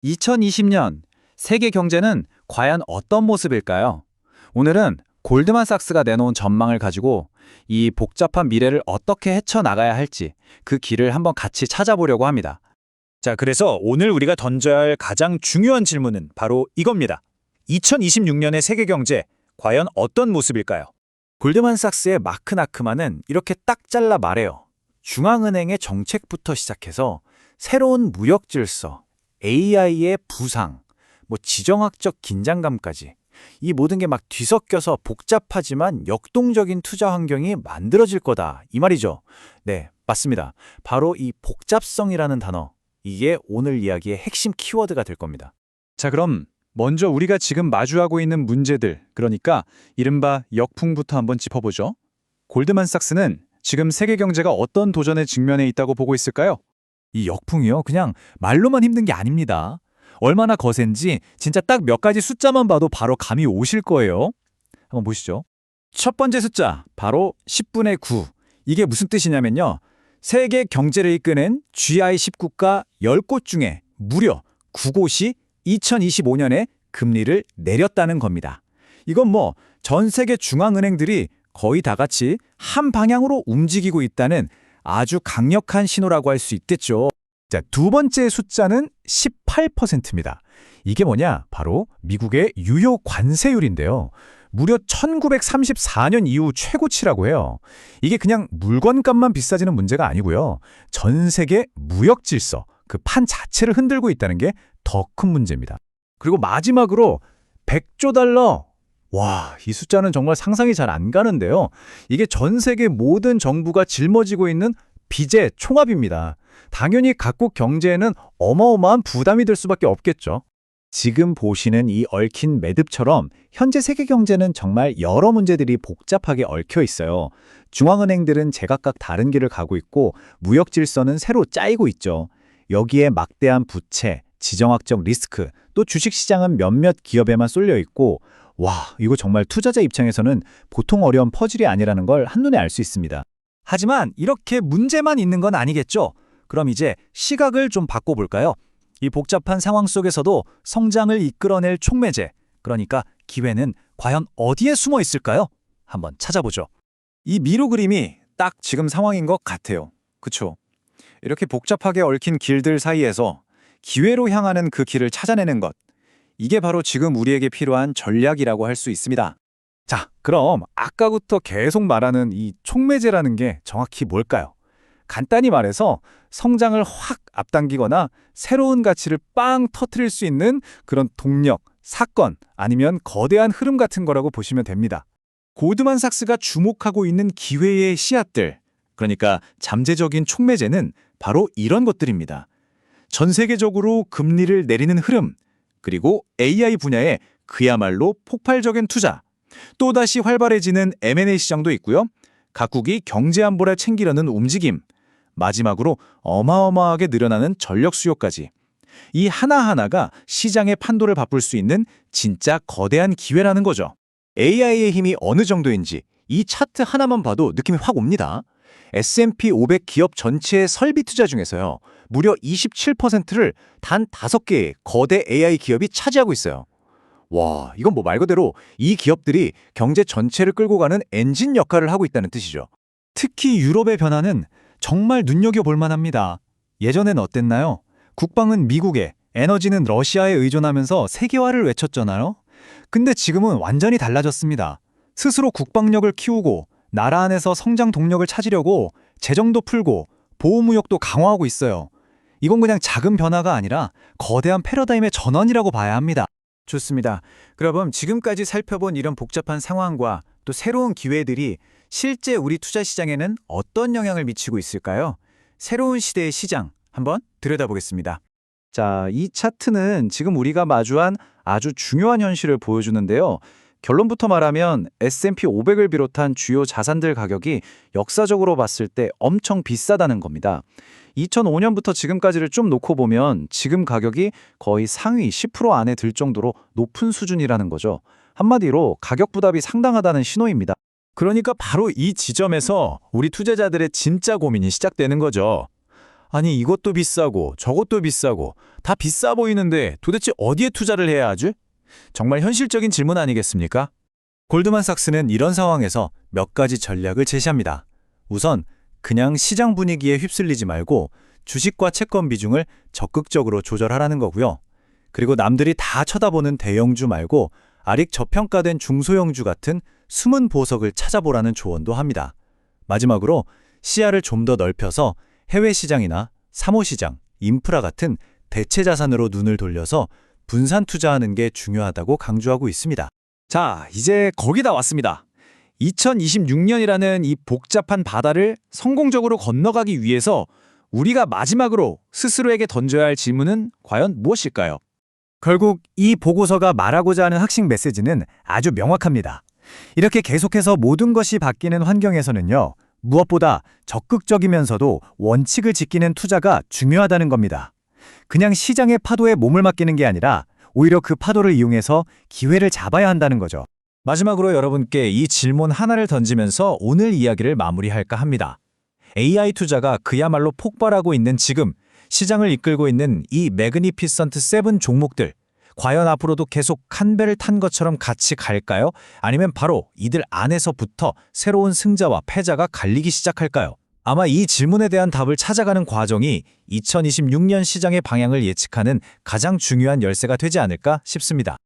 2020년 세계 경제는 과연 어떤 모습일까요? 오늘은 골드만삭스가 내놓은 전망을 가지고 이 복잡한 미래를 어떻게 헤쳐나가야 할지 그 길을 한번 같이 찾아보려고 합니다. 자, 그래서 오늘 우리가 던져야 할 가장 중요한 질문은 바로 이겁니다. 2026년의 세계 경제, 과연 어떤 모습일까요? 골드만삭스의 마크 나크만은 이렇게 딱 잘라 말해요. 중앙은행의 정책부터 시작해서 새로운 무역 질서, AI의 부상, 지정학적 긴장감까지 이 모든 게 막 뒤섞여서 복잡하지만 역동적인 투자 환경이 만들어질 거다. 이 말이죠. 네, 맞습니다. 바로 이 복잡성이라는 단어, 이게 오늘 이야기의 핵심 키워드가 될 겁니다. 자, 그럼 먼저 우리가 지금 마주하고 있는 문제들, 그러니까 이른바 역풍부터 한번 짚어보죠. 골드만삭스는 지금 세계 경제가 어떤 도전에 직면해 있다고 보고 있을까요? 이 역풍이요, 그냥 말로만 힘든 게 아닙니다. 얼마나 거센지 진짜 딱 몇 가지 숫자만 봐도 바로 감이 오실 거예요. 한번 보시죠. 첫 번째 숫자, 바로 10분의 9. 이게 무슨 뜻이냐면요. 세계 경제를 이끄는 G20국가 10곳 중에 무려 9곳이 2025년에 금리를 내렸다는 겁니다. 이건 전 세계 중앙은행들이 거의 다 같이 한 방향으로 움직이고 있다는 아주 강력한 신호라고 할 수 있겠죠. 자, 두 번째 숫자는 18%입니다. 이게 뭐냐? 바로 미국의 유효 관세율인데요. 무려 1934년 이후 최고치라고 해요. 이게 그냥 물건값만 비싸지는 문제가 아니고요. 전 세계 무역 질서, 그 판 자체를 흔들고 있다는 게 더 큰 문제입니다. 그리고 마지막으로 100조 달러. 와, 이 숫자는 정말 상상이 잘 안 가는데요. 이게 전 세계 모든 정부가 짊어지고 있는 빚의 총합입니다. 당연히 각국 경제에는 어마어마한 부담이 될 수밖에 없겠죠. 지금 보시는 이 얽힌 매듭처럼 현재 세계 경제는 정말 여러 문제들이 복잡하게 얽혀 있어요. 중앙은행들은 제각각 다른 길을 가고 있고 무역 질서는 새로 짜이고 있죠. 여기에 막대한 부채, 지정학적 리스크, 또 주식시장은 몇몇 기업에만 쏠려 있고 와, 이거 정말 투자자 입장에서는 보통 어려운 퍼즐이 아니라는 걸 한눈에 알 수 있습니다. 하지만 이렇게 문제만 있는 건 아니겠죠? 그럼 이제 시각을 좀 바꿔볼까요? 이 복잡한 상황 속에서도 성장을 이끌어낼 촉매제, 그러니까 기회는 과연 어디에 숨어 있을까요? 한번 찾아보죠. 이 미로 그림이 딱 지금 상황인 것 같아요. 그쵸? 이렇게 복잡하게 얽힌 길들 사이에서 기회로 향하는 그 길을 찾아내는 것, 이게 바로 지금 우리에게 필요한 전략이라고 할 수 있습니다. 자, 그럼 아까부터 계속 말하는 이 촉매제라는 게 정확히 뭘까요? 간단히 말해서 성장을 확 앞당기거나 새로운 가치를 빵 터트릴 수 있는 그런 동력, 사건 아니면 거대한 흐름 같은 거라고 보시면 됩니다. 골드만삭스가 주목하고 있는 기회의 씨앗들, 그러니까 잠재적인 촉매제는 바로 이런 것들입니다. 전 세계적으로 금리를 내리는 흐름, 그리고 AI 분야에 그야말로 폭발적인 투자, 또다시 활발해지는 M&A 시장도 있고요. 각국이 경제 안보를 챙기려는 움직임, 마지막으로 어마어마하게 늘어나는 전력 수요까지. 이 하나하나가 시장의 판도를 바꿀 수 있는 진짜 거대한 기회라는 거죠. AI의 힘이 어느 정도인지 이 차트 하나만 봐도 느낌이 확 옵니다. S&P 500 기업 전체의 설비 투자 중에서요. 무려 27%를 단 5개의 거대 AI 기업이 차지하고 있어요. 와, 이건 말 그대로 이 기업들이 경제 전체를 끌고 가는 엔진 역할을 하고 있다는 뜻이죠. 특히 유럽의 변화는 정말 눈여겨볼 만합니다. 예전엔 어땠나요? 국방은 미국에, 에너지는 러시아에 의존하면서 세계화를 외쳤잖아요. 근데 지금은 완전히 달라졌습니다. 스스로 국방력을 키우고 나라 안에서 성장 동력을 찾으려고 재정도 풀고 보호무역도 강화하고 있어요. 이건 그냥 작은 변화가 아니라 거대한 패러다임의 전환이라고 봐야 합니다. 좋습니다. 그럼 지금까지 살펴본 이런 복잡한 상황과 또 새로운 기회들이 실제 우리 투자 시장에는 어떤 영향을 미치고 있을까요? 새로운 시대의 시장 한번 들여다보겠습니다. 자, 이 차트는 지금 우리가 마주한 아주 중요한 현실을 보여주는데요. 결론부터 말하면 S&P 500을 비롯한 주요 자산들 가격이 역사적으로 봤을 때 엄청 비싸다는 겁니다. 2005년부터 지금까지를 좀 놓고 보면 지금 가격이 거의 상위 10% 안에 들 정도로 높은 수준이라는 거죠. 한마디로 가격 부담이 상당하다는 신호입니다. 그러니까 바로 이 지점에서 우리 투자자들의 진짜 고민이 시작되는 거죠. 아니 이것도 비싸고 저것도 비싸고 다 비싸 보이는데 도대체 어디에 투자를 해야 하지? 정말 현실적인 질문 아니겠습니까? 골드만삭스는 이런 상황에서 몇 가지 전략을 제시합니다. 우선 그냥 시장 분위기에 휩쓸리지 말고 주식과 채권 비중을 적극적으로 조절하라는 거고요. 그리고 남들이 다 쳐다보는 대형주 말고 아직 저평가된 중소형주 같은 숨은 보석을 찾아보라는 조언도 합니다. 마지막으로 시야를 좀 더 넓혀서 해외 시장이나 사모시장, 인프라 같은 대체 자산으로 눈을 돌려서 분산 투자하는 게 중요하다고 강조하고 있습니다. 자, 이제 거기다 왔습니다. 2026년이라는 이 복잡한 바다를 성공적으로 건너가기 위해서 우리가 마지막으로 스스로에게 던져야 할 질문은 과연 무엇일까요? 결국 이 보고서가 말하고자 하는 핵심 메시지는 아주 명확합니다. 이렇게 계속해서 모든 것이 바뀌는 환경에서는요, 무엇보다 적극적이면서도 원칙을 지키는 투자가 중요하다는 겁니다. 그냥 시장의 파도에 몸을 맡기는 게 아니라 오히려 그 파도를 이용해서 기회를 잡아야 한다는 거죠. 마지막으로 여러분께 이 질문 하나를 던지면서 오늘 이야기를 마무리할까 합니다. AI 투자가 그야말로 폭발하고 있는 지금 시장을 이끌고 있는 이 매그니피선트 7 종목들 과연 앞으로도 계속 한 배를 탄 것처럼 같이 갈까요? 아니면 바로 이들 안에서부터 새로운 승자와 패자가 갈리기 시작할까요? 아마 이 질문에 대한 답을 찾아가는 과정이 2026년 시장의 방향을 예측하는 가장 중요한 열쇠가 되지 않을까 싶습니다.